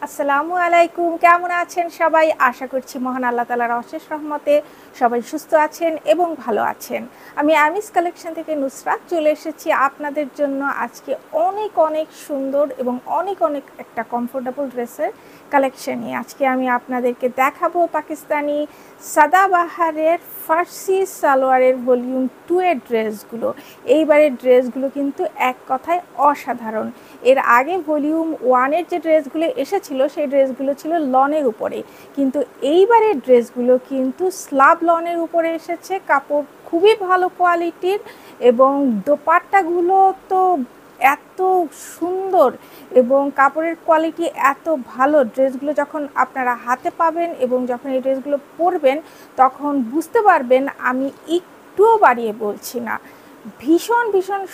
আসসালামু আলাইকুম, কেমন আছেন সবাই? আশা করছি মহান আল্লাহ তাআলার অশেষ রহমতে সবাই সুস্থ আছেন এবং ভালো আছেন। আমি আমিস কালেকশন থেকে নুসরাত চলে এসেছি আপনাদের জন্য আজকে অনেক সুন্দর এবং অনেক একটা কমফোর্টেবল ড্রেসের কালেকশন নিয়ে। আজকে আমি আপনাদেরকে দেখাবো পাকিস্তানি সাদাবাহারের ফার্সি সালোয়ারের ভলিউম 2 এর ড্রেসগুলো। এইবারের ড্রেসগুলো কিন্তু এক কথায় অসাধারণ। এর আগে ভলিউম 1 এর যে ড্রেসগুলো এসেছিল সেই ড্রেসগুলো ছিল লনের উপরে, কিন্তু এইবারের ড্রেসগুলো কিন্তু স্লাব লনের উপরে এসেছে। কাপড় খুবই ভালো কোয়ালিটির এবং দোপাট্টাগুলো তো এত সুন্দর এবং কাপড়ের কোয়ালিটি এত ভালো। ড্রেসগুলো যখন আপনারা হাতে পাবেন এবং যখন এই ড্রেসগুলো পরবেন তখন বুঝতে পারবেন আমি একটুও বাড়িয়ে বলছি না। ভীষণ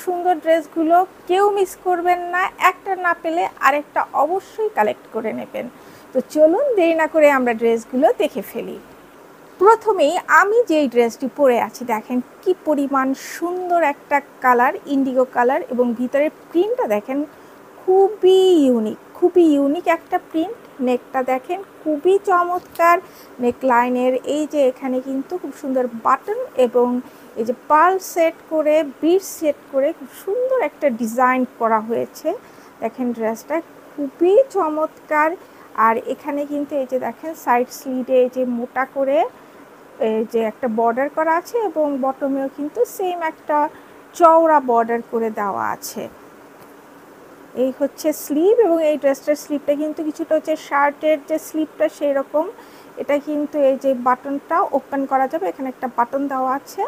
সুন্দর ড্রেসগুলো, কেউ মিস করবেন না। একটা না পেলে আরেকটা অবশ্যই কালেক্ট করে নেবেন। তো চলুন দেরি না করে আমরা ড্রেসগুলো দেখে ফেলি। প্রথমেই আমি যেই ড্রেসটি পরে আছি দেখেন কি পরিমাণ সুন্দর একটা কালার, ইন্ডিগো কালার, এবং ভিতরের প্রিন্টটা দেখেন খুবই ইউনিক একটা প্রিন্ট। নেকটা দেখেন খুবই চমৎকার। নেক লাইনের এই যে এখানে কিন্তু খুব সুন্দর বাটন এবং এই যে পার্ল সেট করে, বিট সেট করে খুব সুন্দর একটা ডিজাইন করা হয়েছে। দেখেন ড্রেসটা খুবই চমৎকার। আর এখানে কিন্তু এই যে দেখেন সাইড স্লিটে এই যে মোটা করে এই যে একটা বর্ডার করা আছে এবং বটমেও কিন্তু সেম একটা চওড়া বর্ডার করে দেওয়া আছে। এই হচ্ছে স্লিভ, এবং এই ড্রেসটার স্লিভটা কিন্তু কিছুটা হচ্ছে শার্টের যে স্লিভটা সেই রকম। এটা কিন্তু এই যে বাটনটা ওপেন করা যাবে, এখানে একটা বাটন দেওয়া আছে।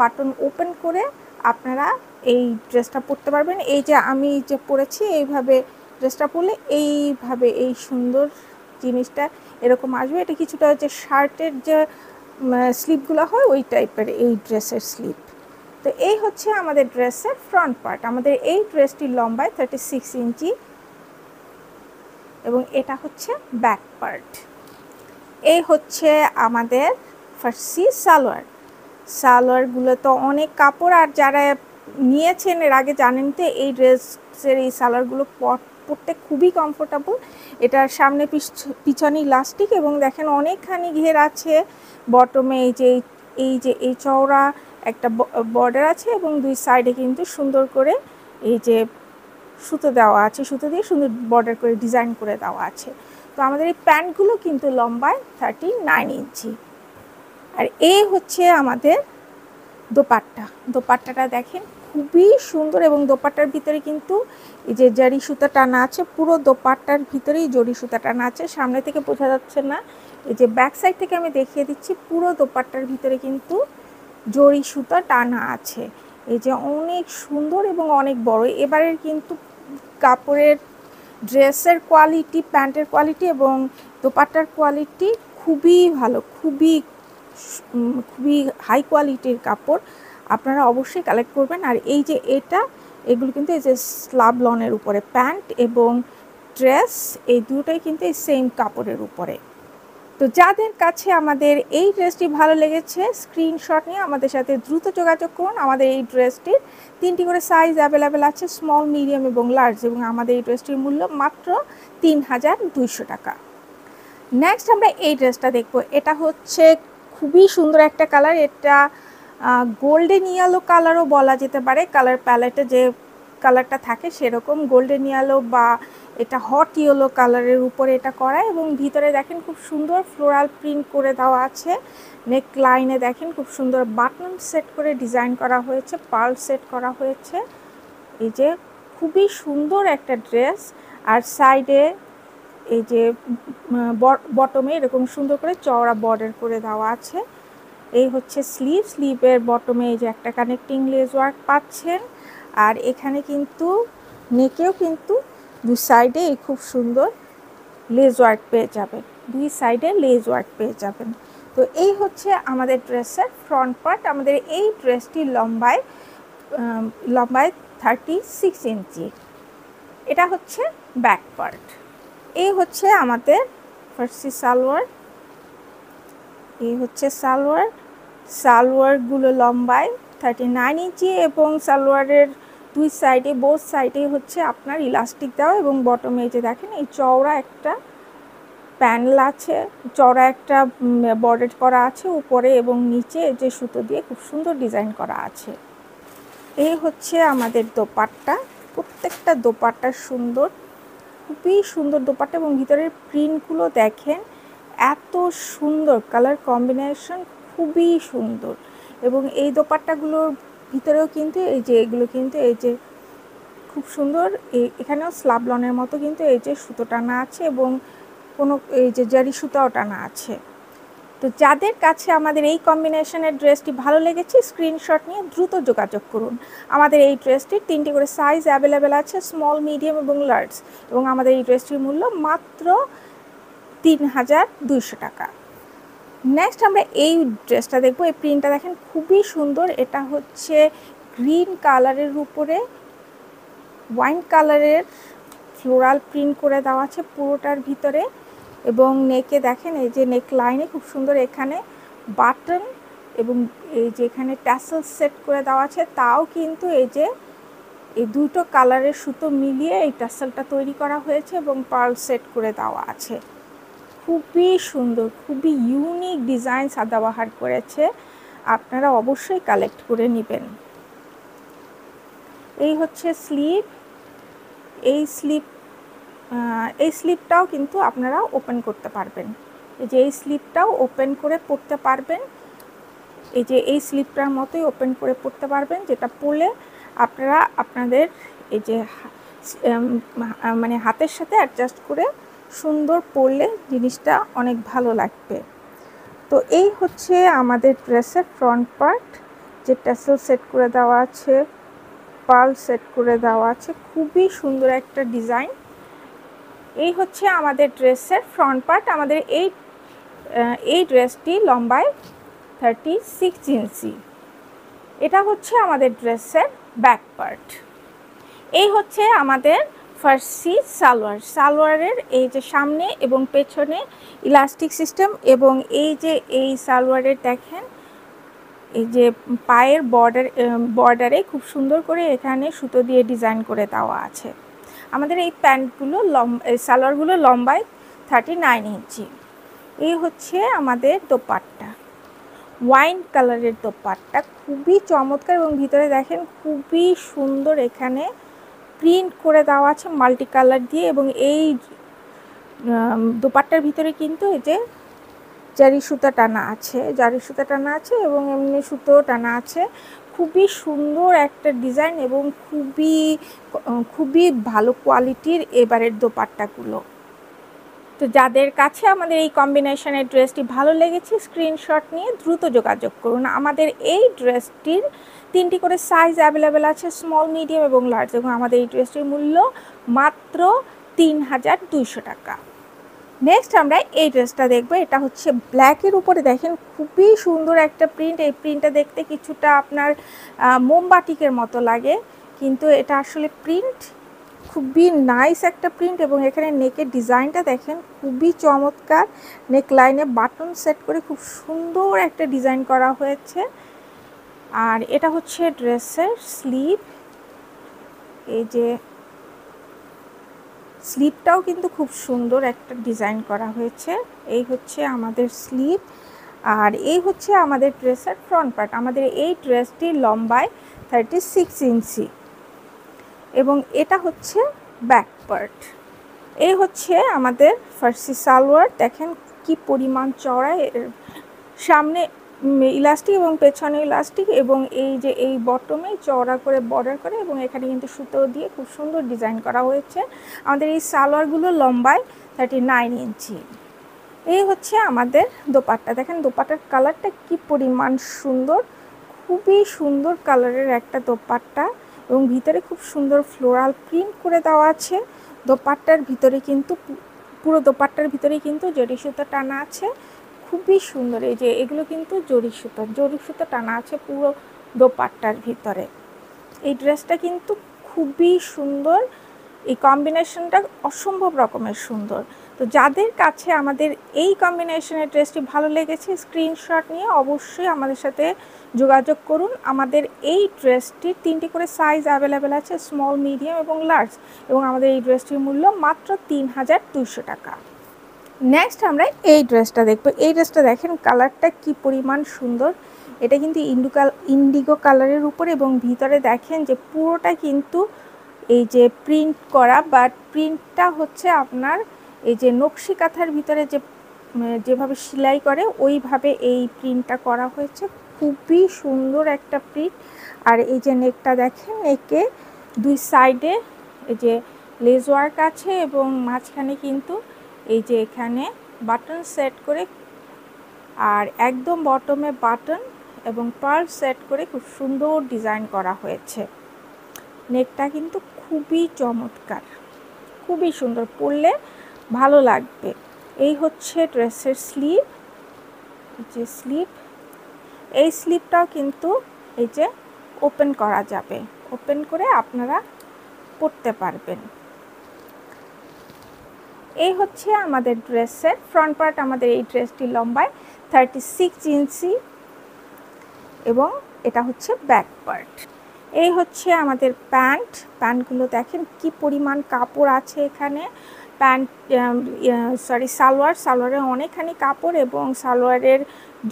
বাটন ওপেন করে আপনারা এই ড্রেসটা পরতে পারবেন। এই যে আমি যে পরেছি এইভাবে ড্রেসটা পরলে এইভাবে এই সুন্দর জিনিসটা এরকম আসবে। এটা কিছুটা হচ্ছে শার্টের যে স্লিভগুলো হয় ওই টাইপের এই ড্রেসের স্লিভ। তো এই হচ্ছে আমাদের ড্রেসের ফ্রন্ট পার্ট। আমাদের এই ড্রেসটির লম্বায় 36 ইঞ্চি এবং এটা হচ্ছে ব্যাক পার্ট। এই হচ্ছে আমাদের ফার্সি সালোয়ারগুলো তো অনেক কাপড়, আর যারা নিয়েছেন এর আগে জানেন তো এই ড্রেসের এই সালোয়ারগুলো পরতে খুবই কমফোর্টেবল। এটার সামনে পিছনে ইলাস্টিক এবং দেখেন অনেকখানি ঘের আছে। বটমে এই চওড়া একটা বর্ডার আছে এবং দুই সাইডে কিন্তু সুন্দর করে এই যে সুতো দেওয়া আছে, সুতো দিয়ে সুন্দর বর্ডার করে ডিজাইন করে দেওয়া আছে। তো আমাদের এই প্যান্টগুলো কিন্তু লম্বায় 39 ইঞ্চি। আর এই হচ্ছে আমাদের দোপাট্টাটা দেখেন খুবই সুন্দর এবং দোপাট্টার ভিতরে কিন্তু এই যে জরি সুতা টানা আছে। পুরো দোপাট্টার ভিতরেই জরি সুতা টানা আছে, সামনে থেকে বোঝা যাচ্ছে না। এই যে ব্যাক সাইড থেকে আমি দেখিয়ে দিচ্ছি, পুরো দোপাট্টার ভিতরে কিন্তু জরি সুতা টানা আছে। এই যে অনেক সুন্দর এবং অনেক বড়। এবারের কিন্তু কাপড়ের ড্রেসের কোয়ালিটি, প্যান্টের কোয়ালিটি এবং দোপাট্টার কোয়ালিটি খুবই ভালো, খুবই হাই কোয়ালিটির কাপড়। আপনারা অবশ্যই কালেক্ট করবেন। আর এই যে এগুলো কিন্তু এই যে স্লাব লনের উপরে প্যান্ট এবং ড্রেস, এই দুটোই কিন্তু এই সেম কাপড়ের উপরে। তো যাদের কাছে আমাদের এই ড্রেসটি ভালো লেগেছে স্ক্রিনশট নিয়ে আমাদের সাথে দ্রুত যোগাযোগ করুন। আমাদের এই ড্রেসটির 3টি করে সাইজ অ্যাভেলেবেল আছে, স্মল, মিডিয়াম এবং লার্জ, এবং আমাদের এই ড্রেসটির মূল্য মাত্র 3200 টাকা। নেক্সট আমরা এই ড্রেসটা দেখব। এটা হচ্ছে খুবই সুন্দর একটা কালার। এটা গোল্ডেন ইয়েলো কালারও বলা যেতে পারে। কালার প্যালেটে যে কালারটা থাকে সেরকম গোল্ডেন ইয়েলো বা এটা হট ইয়েলো কালারের উপরে এটা করা, এবং ভিতরে দেখেন খুব সুন্দর ফ্লোরাল প্রিন্ট করে দেওয়া আছে। নেক লাইনে দেখেন খুব সুন্দর বাটন সেট করে ডিজাইন করা হয়েছে, পার্ল সেট করা হয়েছে। এই যে খুবই সুন্দর একটা ড্রেস। আর সাইডে এই যে বটমে এরকম সুন্দর করে চওড়া বর্ডার করে দেওয়া আছে। এই হচ্ছে স্লিভের বটমে এই যে একটা কানেক্টিং লেস ওয়ার্ক পাচ্ছেন। আর এখানে কিন্তু নেকেও কিন্তু দুই সাইডে এই খুব সুন্দর লেস ওয়ার্ক পেয়ে যাবেন, দুই সাইডে লেস ওয়ার্ক পেয়ে যাবেন। তো এই হচ্ছে আমাদের ড্রেসের ফ্রন্ট পার্ট। আমাদের এই ড্রেসটির লম্বায় 36 ইঞ্চি। এটা হচ্ছে ব্যাক পার্ট। এই হচ্ছে আমাদের ফার্সি সালোয়ার। এই হচ্ছে সালোয়ারগুলো লম্বায় 39 ইঞ্চি এবং সালোয়ারের দুই সাইডে বোথ সাইডে হচ্ছে আপনার ইলাস্টিক দেওয়া এবং বটমে এই যে দেখেন এই চওড়া একটা প্যানেল আছে, চওড়া একটা বর্ডার করা আছে উপরে এবং নিচে যে সুতো দিয়ে খুব সুন্দর ডিজাইন করা আছে। এই হচ্ছে আমাদের দোপাট্টা। প্রত্যেকটা দোপাট্টা সুন্দর, খুবই সুন্দর দোপাট্টা এবং ভিতরের প্রিন্টগুলো দেখেন এত সুন্দর, কালার কম্বিনেশন খুবই সুন্দর। এবং এই দোপাট্টাগুলোর ভিতরেও কিন্তু এই যে এগুলো কিন্তু এই যে খুব সুন্দর, এখানেও স্লাব লনের মতো কিন্তু এই যে সুতো টানা আছে এবং কোনো এই যে জারি সুতাও টানা আছে। তো যাদের কাছে আমাদের এই কম্বিনেশনের ড্রেসটি ভালো লেগেছে স্ক্রিনশট নিয়ে দ্রুত যোগাযোগ করুন। আমাদের এই ড্রেসটির 3টি করে সাইজ অ্যাভেলেবেল আছে, স্মল, মিডিয়াম এবং লার্জ, এবং আমাদের এই ড্রেসটির মূল্য মাত্র 3200 টাকা। নেক্সট আমরা এই ড্রেসটা দেখবো। এই প্রিন্টটা দেখেন খুবই সুন্দর। এটা হচ্ছে গ্রিন কালারের উপরে ওয়াইন কালারের ফ্লোরাল প্রিন্ট করে দেওয়া আছে পুরোটার ভিতরে, এবং নেকে দেখেন এই যে নেক লাইনে খুব সুন্দর এখানে বাটন এবং এই যে এখানে ট্যাসেল সেট করে দেওয়া আছে, তাও কিন্তু এই যে এই দুটো কালারের সুতো মিলিয়ে এই ট্যাসেলটা তৈরি করা হয়েছে এবং পার্ল সেট করে দেওয়া আছে। খুবই সুন্দর, খুবই ইউনিক ডিজাইন সাদাবাহার করেছে, আপনারা অবশ্যই কালেক্ট করে নেবেন। এই হচ্ছে স্লিভ। এই স্লিভটাও কিন্তু আপনারা ওপেন করতে পারবেন। এই যে এই স্লিভটাও ওপেন করে পরতে পারবেন, এই যে এই স্লিভটার মতোই ওপেন করে পরতে পারবেন, যেটা পরলে আপনারা আপনাদের এই যে মানে হাতের সাথে অ্যাডজাস্ট করে সুন্দর পরলে জিনিসটা অনেক ভালো লাগবে। তো এই হচ্ছে আমাদের ড্রেসের ফ্রন্ট পার্ট, যে ট্যাসেল সেট করে দেওয়া আছে, পার্ল সেট করে দেওয়া আছে, খুবই সুন্দর একটা ডিজাইন। এই হচ্ছে আমাদের ড্রেসের ফ্রন্ট পার্ট। আমাদের এই ড্রেসটি লম্বায় 36 ইঞ্চি। এটা হচ্ছে আমাদের ড্রেসের ব্যাক পার্ট। এই হচ্ছে আমাদের ফার্সি সালোয়ার। সালোয়ারের এই যে সামনে এবং পেছনে ইলাস্টিক সিস্টেম, এবং এই যে এই সালোয়ারের দেখেন এই যে পায়ের বর্ডারে খুব সুন্দর করে এখানে সুতো দিয়ে ডিজাইন করে দেওয়া আছে। আমাদের এই প্যান্টগুলো এই সালোয়ারগুলো লম্বায় 39 ইঞ্চি। এই হচ্ছে আমাদের দোপাট্টা, ওয়াইন কালারের দোপাট্টা, খুবই চমৎকার এবং ভিতরে দেখেন খুবই সুন্দর এখানে প্রিন্ট করে দেওয়া আছে মাল্টি কালার দিয়ে, এবং এই দোপাট্টার ভিতরে কিন্তু এই যে জারি সুতা টানা আছে, এবং এমনি সুতো টানা আছে। খুবই সুন্দর একটা ডিজাইন এবং খুবই ভালো কোয়ালিটির এবারের দোপাট্টাগুলো। তো যাদের কাছে আমাদের এই কম্বিনেশনের ড্রেসটি ভালো লেগেছে স্ক্রিনশট নিয়ে দ্রুত যোগাযোগ করুন। আমাদের এই ড্রেসটির 3টি করে সাইজ অ্যাভেলেবেল আছে, স্মল, মিডিয়াম এবং লার্জ, এবং আমাদের এই ড্রেসটির মূল্য মাত্র 3200 টাকা। নেক্সট আমরা এই ড্রেসটা দেখবো। এটা হচ্ছে ব্ল্যাকের উপরে দেখেন খুবই সুন্দর একটা প্রিন্ট। এই প্রিন্টটা দেখতে কিছুটা আপনার মোমবাটিকের মতো লাগে, কিন্তু এটা আসলে প্রিন্ট খুবই নাইস একটা প্রিন্ট। এবং এখানে নেকের ডিজাইনটা দেখেন খুবই চমৎকার, নেক লাইনে বাটন সেট করে খুব সুন্দর একটা ডিজাইন করা হয়েছে। আর এটা হচ্ছে ড্রেসের স্লিভ। এই যে স্লিভটাও কিন্তু খুব সুন্দর একটা ডিজাইন করা হয়েছে। এই হচ্ছে আমাদের স্লিভ, আর এই হচ্ছে আমাদের ড্রেসের ফ্রন্ট পার্ট। আমাদের এই ড্রেসটি লম্বায় 36 ইঞ্চি, এবং এটা হচ্ছে ব্যাক পার্ট। এই হচ্ছে আমাদের ফার্সি সালোয়ার। দেখেন কি পরিমাণ চওড়া, সামনে ইলাস্টিক এবং পেছনে ইলাস্টিক, এবং এই যে এই বটমে চওড়া করে বর্ডার করে, এবং এখানে কিন্তু সুতো দিয়ে খুব সুন্দর ডিজাইন করা হয়েছে। আমাদের এই সালোয়ারগুলো লম্বায় 39 ইঞ্চি। এই হচ্ছে আমাদের দোপাট্টা। দেখেন দোপাট্টার কালারটা কি পরিমাণ সুন্দর, খুবই সুন্দর কালারের একটা দোপাট্টা, এবং ভিতরে খুব সুন্দর ফ্লোরাল প্রিন্ট করে দেওয়া আছে। দোপাট্টার ভিতরে কিন্তু পুরো দোপাট্টার ভিতরে কিন্তু জরি সুতো টানা আছে, খুবই সুন্দর। এই যে এগুলো কিন্তু জরি সুতো টানা আছে পুরো দোপাট্টার ভিতরে। এই ড্রেসটা কিন্তু খুবই সুন্দর, এই কম্বিনেশনটা অসম্ভব রকমের সুন্দর। তো যাদের কাছে আমাদের এই কম্বিনেশনের ড্রেসটি ভালো লেগেছে স্ক্রিনশট নিয়ে অবশ্যই আমাদের সাথে যোগাযোগ করুন। আমাদের এই ড্রেসটির 3টি করে সাইজ অ্যাভেলেবেল আছে, স্মল, মিডিয়াম এবং লার্জ, এবং আমাদের এই ড্রেসটির মূল্য মাত্র 3200 টাকা। নেক্সট আমরা এই ড্রেসটা দেখব। এই ড্রেসটা দেখেন কালারটা কি পরিমাণ সুন্দর। এটা কিন্তু ইন্ডিগো কালারের উপর, এবং ভিতরে দেখেন যে পুরোটা কিন্তু এই যে প্রিন্ট করা, বাট প্রিন্টটা হচ্ছে আপনার এই যে নকশি কাঁথার ভিতরে যেভাবে সেলাই করে ওইভাবে এই প্রিন্টটা করা হয়েছে। খুবই সুন্দর একটা প্রিন্ট। আর এই যে নেকটা দেখেন, নেকে দুই সাইডে এই যে লেস ওয়ার্ক আছে, এবং মাঝখানে কিন্তু এই যে এখানে বাটন সেট করে, আর একদম বটমে বাটন এবং পার্ল সেট করে খুব সুন্দর ডিজাইন করা হয়েছে। নেকটা কিন্তু খুবই চমৎকার, খুবই সুন্দর, পরলে ভালো লাগবে। এই হচ্ছে ড্রেসের স্লিভ, যে স্লিভ, এই স্লিভটাও কিন্তু এই যে ওপেন করা যাবে, ওপেন করে আপনারা পরতে পারবেন। এই হচ্ছে আমাদের ড্রেসের ফ্রন্ট পার্ট। আমাদের এই ড্রেসটি লম্বায় 36 ইঞ্চি, এবং এটা হচ্ছে ব্যাক পার্ট। এই হচ্ছে আমাদের প্যান্টগুলো দেখেন কি পরিমাণ কাপড় আছে এখানে। সালোয়ারে অনেকখানি কাপড়, এবং সালোয়ারের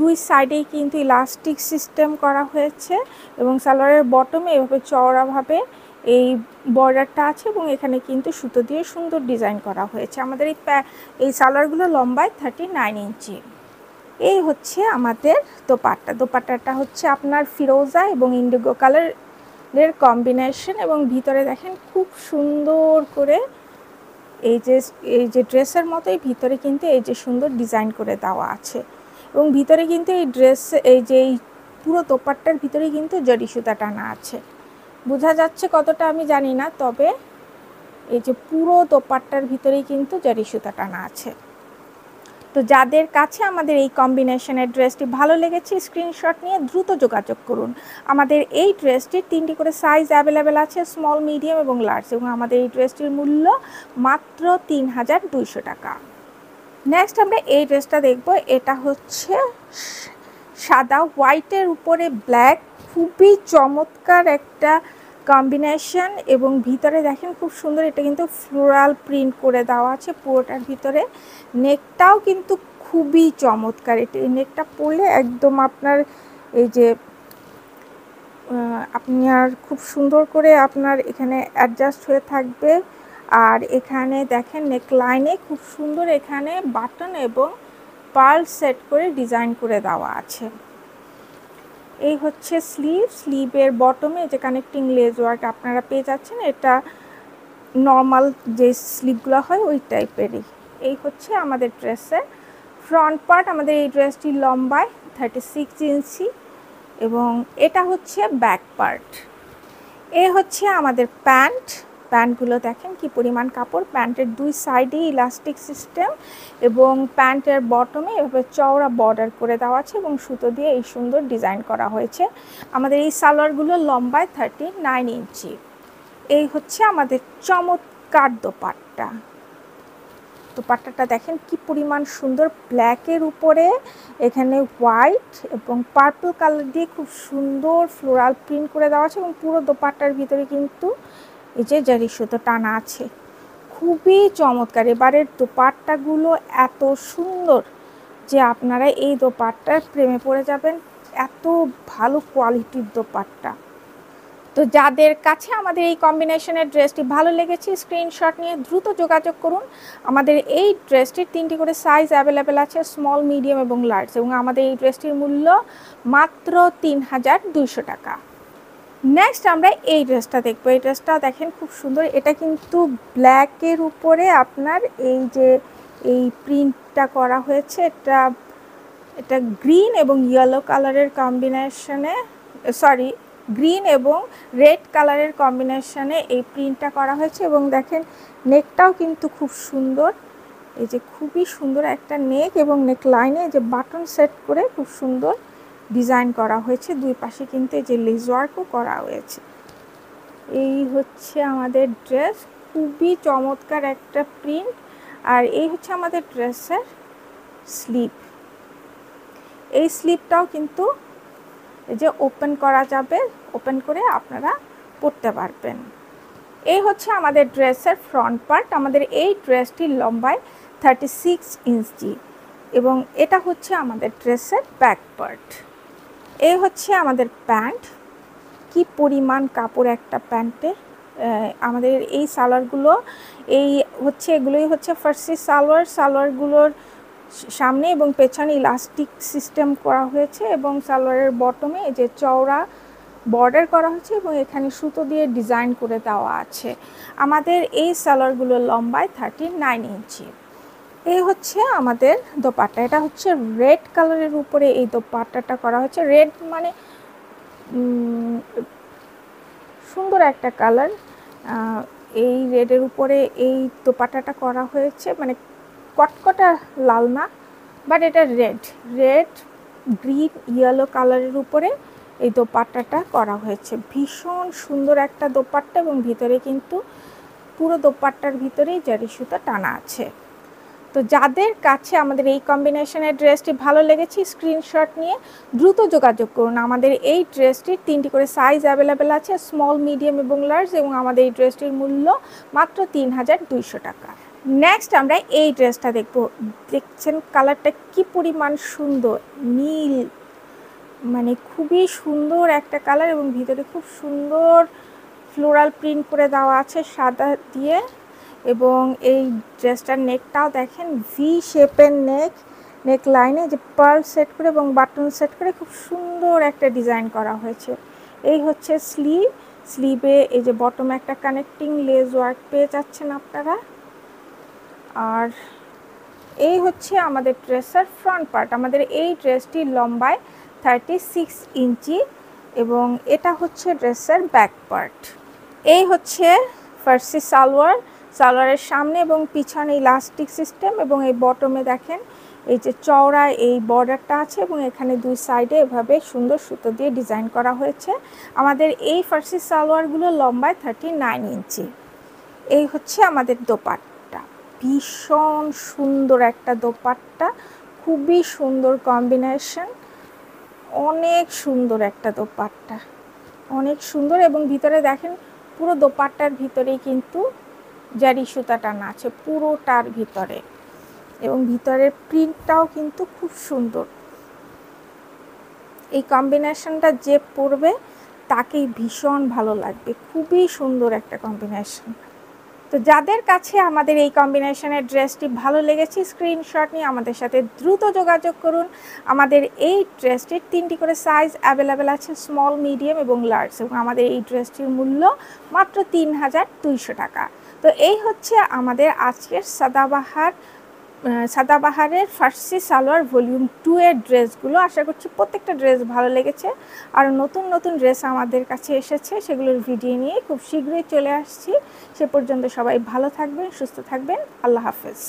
দুই সাইডেই কিন্তু ইলাস্টিক সিস্টেম করা হয়েছে, এবং সালোয়ারের বটমে এভাবে চওড়াভাবে এই বর্ডারটা আছে, এবং এখানে কিন্তু সুতো দিয়ে সুন্দর ডিজাইন করা হয়েছে। আমাদের এই সালোয়ারগুলো লম্বায় 39 ইঞ্চি। এই হচ্ছে আমাদের দোপাট্টাটা হচ্ছে আপনার ফিরোজা এবং ইন্ডিগো কালারের কম্বিনেশন, এবং ভিতরে দেখেন খুব সুন্দর করে এই যে ড্রেসের মতোই ভিতরে কিন্তু এই যে সুন্দর ডিজাইন করে দেওয়া আছে, এবং ভিতরে কিন্তু এই পুরো দোপাট্টার ভিতরে কিন্তু জরি সুতা টানা আছে। বোঝা যাচ্ছে কতটা আমি জানি না, তবে এই যে পুরো দোপাট্টার ভিতরেই কিন্তু জরি সুতা টানা আছে। তো যাদের কাছে আমাদের এই কম্বিনেশনের ড্রেসটি ভালো লেগেছে স্ক্রিনশট নিয়ে দ্রুত যোগাযোগ করুন। আমাদের এই ড্রেসটির 3টি করে সাইজ অ্যাভেলেবেল আছে, স্মল, মিডিয়াম এবং লার্জ, এবং আমাদের এই ড্রেসটির মূল্য মাত্র 3200 টাকা। নেক্সট আমরা এই ড্রেসটা দেখব। এটা হচ্ছে সাদা হোয়াইটের উপরে ব্ল্যাক, খুবই চমৎকার একটা কম্বিনেশন, এবং ভিতরে দেখেন খুব সুন্দর, এটা কিন্তু ফ্লোরাল প্রিন্ট করে দেওয়া আছে পুরোটার ভিতরে। নেকটাও কিন্তু খুবই চমৎকার। এই নেকটা পরলে একদম আপনার এই যে আপনার খুব সুন্দর করে আপনার এখানে অ্যাডজাস্ট হয়ে থাকবে। আর এখানে দেখেন নেক লাইনে খুব সুন্দর এখানে বাটন এবং পার্ল সেট করে ডিজাইন করে দেওয়া আছে। এই হচ্ছে স্লিভের বটমে যে কানেক্টিং লেস ওয়ার্ক আপনারা পেয়ে যাচ্ছেন, এটা নর্মাল যে স্লিভগুলো হয় ওই টাইপেরই। এই হচ্ছে আমাদের ড্রেসের ফ্রন্ট পার্ট। আমাদের এই ড্রেসটি লম্বায় 36 ইঞ্চি, এবং এটা হচ্ছে ব্যাক পার্ট। এই হচ্ছে আমাদের প্যান্টগুলো দেখেন কি পরিমাণ কাপড়। প্যান্টের দুই সাইডেই ইলাস্টিক সিস্টেম, এবং প্যান্টের বটমে এভাবে চওড়া বর্ডার করে দেওয়া আছে, এবং সুতো দিয়ে এই সুন্দর ডিজাইন করা হয়েছে। আমাদের এই সালোয়ারগুলো লম্বায় 39 ইঞ্চি। এই হচ্ছে আমাদের চমৎকার দোপাট্টাটা দেখেন কি পরিমাণ সুন্দর, ব্ল্যাকের উপরে এখানে হোয়াইট এবং পার্পল কালার দিয়ে খুব সুন্দর ফ্লোরাল প্রিন্ট করে দেওয়া আছে, এবং পুরো দোপাট্টার ভিতরে কিন্তু এই যে জারি সুতো টানা আছে। খুবই চমৎকার। এবারের দোপাট্টাগুলো এত সুন্দর যে আপনারা এই দোপাট্টার প্রেমে পড়ে যাবেন, এত ভালো কোয়ালিটির দোপাট্টা। তো যাদের কাছে আমাদের এই কম্বিনেশনের ড্রেসটি ভালো লেগেছে স্ক্রিনশট নিয়ে দ্রুত যোগাযোগ করুন। আমাদের এই ড্রেসটির 3টি করে সাইজ অ্যাভেলেবেল আছে, স্মল, মিডিয়াম এবং লার্জ, এবং আমাদের এই ড্রেসটির মূল্য মাত্র 3200 টাকা। নেক্সট আমরা এই ড্রেসটা দেখবো। এই ড্রেসটা দেখেন খুব সুন্দর। এটা কিন্তু ব্ল্যাকের উপরে আপনার এই প্রিন্টটা করা হয়েছে। এটা গ্রিন এবং ইয়েলো কালারের কম্বিনেশনে, গ্রিন এবং রেড কালারের কম্বিনেশনে এই প্রিন্টটা করা হয়েছে, এবং দেখেন নেকটাও কিন্তু খুব সুন্দর। এই যে খুবই সুন্দর একটা নেক, এবং নেক লাইনে যে বাটন সেট করে খুব সুন্দর ডিজাইন করা হয়েছে। দুই পাশে কিন্তু এই যে লেস ওয়ার্কও করা হয়েছে। এই হচ্ছে আমাদের ড্রেস, খুবই চমৎকার একটা প্রিন্ট। আর এই হচ্ছে আমাদের ড্রেসের স্লিভ। এই স্লিভটাও কিন্তু এই যে ওপেন করা যাবে, ওপেন করে আপনারা পরতে পারবেন। এই হচ্ছে আমাদের ড্রেসের ফ্রন্ট পার্ট। আমাদের এই ড্রেসটির লম্বায় 36 ইঞ্চি এবং এটা হচ্ছে আমাদের ড্রেসের ব্যাক পার্ট। এই হচ্ছে আমাদের প্যান্ট। কি পরিমাণ কাপড় একটা প্যান্টে। আমাদের এই সালোয়ারগুলো এগুলোই হচ্ছে ফার্সি সালোয়ার। সালোয়ারগুলোর সামনে এবং পেছনে ইলাস্টিক সিস্টেম করা হয়েছে এবং সালোয়ারের বটমে এই যে চওড়া বর্ডার করা হয়েছে এবং এখানে সুতো দিয়ে ডিজাইন করে দেওয়া আছে। আমাদের এই সালোয়ারগুলোর লম্বায় 39 ইঞ্চি। এই হচ্ছে আমাদের দোপাট্টা। এটা হচ্ছে রেড কালারের উপরে এই দোপাট্টাটা করা হয়েছে। রেড মানে সুন্দর একটা কালার। এই রেডের উপরে এই দোপাট্টাটা করা হয়েছে, মানে কটকটা লাল না, বাট এটা রেড গ্রিন ইয়েলো কালারের উপরে এই দোপাট্টাটা করা হয়েছে। ভীষণ সুন্দর একটা দোপাট্টা এবং ভিতরে কিন্তু পুরো দোপাট্টার ভিতরেই জারি সুতা টানা আছে। তো যাদের কাছে আমাদের এই কম্বিনেশনের ড্রেসটি ভালো লেগেছে স্ক্রিনশট নিয়ে দ্রুত যোগাযোগ করুন। আমাদের এই ড্রেসটির 3টি করে সাইজ অ্যাভেলেবেল আছে, স্মল, মিডিয়াম এবং লার্জ, এবং আমাদের এই ড্রেসটির মূল্য মাত্র 3200 টাকা। নেক্সট আমরা এই ড্রেসটা দেখছেন কালারটা কি পরিমাণ সুন্দর, নীল, মানে খুবই সুন্দর একটা কালার এবং ভিতরে খুব সুন্দর ফ্লোরাল প্রিন্ট করে দেওয়া আছে সাদা দিয়ে। এবং এই ড্রেসটার নেকটাও দেখেন ভি শেপের নেক লাইনে যে পার্ল সেট করে এবং বাটন সেট করে খুব সুন্দর একটা ডিজাইন করা হয়েছে। এই হচ্ছে স্লিভে এই যে বটমে একটা কানেক্টিং লেস ওয়ার্ক পেয়ে যাচ্ছেন আপনারা। আর এই হচ্ছে আমাদের ড্রেসের ফ্রন্ট পার্ট। আমাদের এই ড্রেসটির লম্বায় 36 ইঞ্চি এবং এটা হচ্ছে ড্রেসের ব্যাক পার্ট। এই হচ্ছে ফার্সি সালোয়ারের সামনে এবং পিছনে ইলাস্টিক সিস্টেম এবং এই বটমে দেখেন এই যে চওড়া এই বর্ডারটা আছে এবং এখানে দুই সাইডে এভাবে সুন্দর সুতো দিয়ে ডিজাইন করা হয়েছে। আমাদের এই ফার্সি সালোয়ারগুলো লম্বায় 39 ইঞ্চি। এই হচ্ছে আমাদের দোপাট্টা। ভীষণ সুন্দর একটা দোপাট্টা, খুবই সুন্দর কম্বিনেশন, অনেক সুন্দর একটা দোপাট্টা, অনেক সুন্দর। এবং ভিতরে দেখেন পুরো দোপাট্টার ভিতরেই কিন্তু জারি সুতা টানা আছে পুরোটার ভিতরে এবং ভিতরের প্রিন্টটাও কিন্তু খুব সুন্দর। এই কম্বিনেশনটা যে পরবে তাকেই ভীষণ ভালো লাগবে, খুবই সুন্দর একটা কম্বিনেশন। তো যাদের কাছে আমাদের এই কম্বিনেশনের ড্রেসটি ভালো লেগেছে স্ক্রিনশট নিয়ে আমাদের সাথে দ্রুত যোগাযোগ করুন। আমাদের এই ড্রেসটির 3টি করে সাইজ অ্যাভেলেবেল আছে, স্মল, মিডিয়াম এবং লার্জ, এবং আমাদের এই ড্রেসটির মূল্য মাত্র 3200 টাকা। তো এই হচ্ছে আমাদের আজকের সাদাবাহারের ফার্সি সালোয়ার ভলিউম 2 এর ড্রেসগুলো। আশা করছি প্রত্যেকটা ড্রেস ভালো লেগেছে। আর নতুন নতুন ড্রেস আমাদের কাছে এসেছে, সেগুলোর ভিডিও নিয়ে খুব শীঘ্রই চলে আসছি। সে পর্যন্ত সবাই ভালো থাকবেন, সুস্থ থাকবেন। আল্লাহ হাফেজ।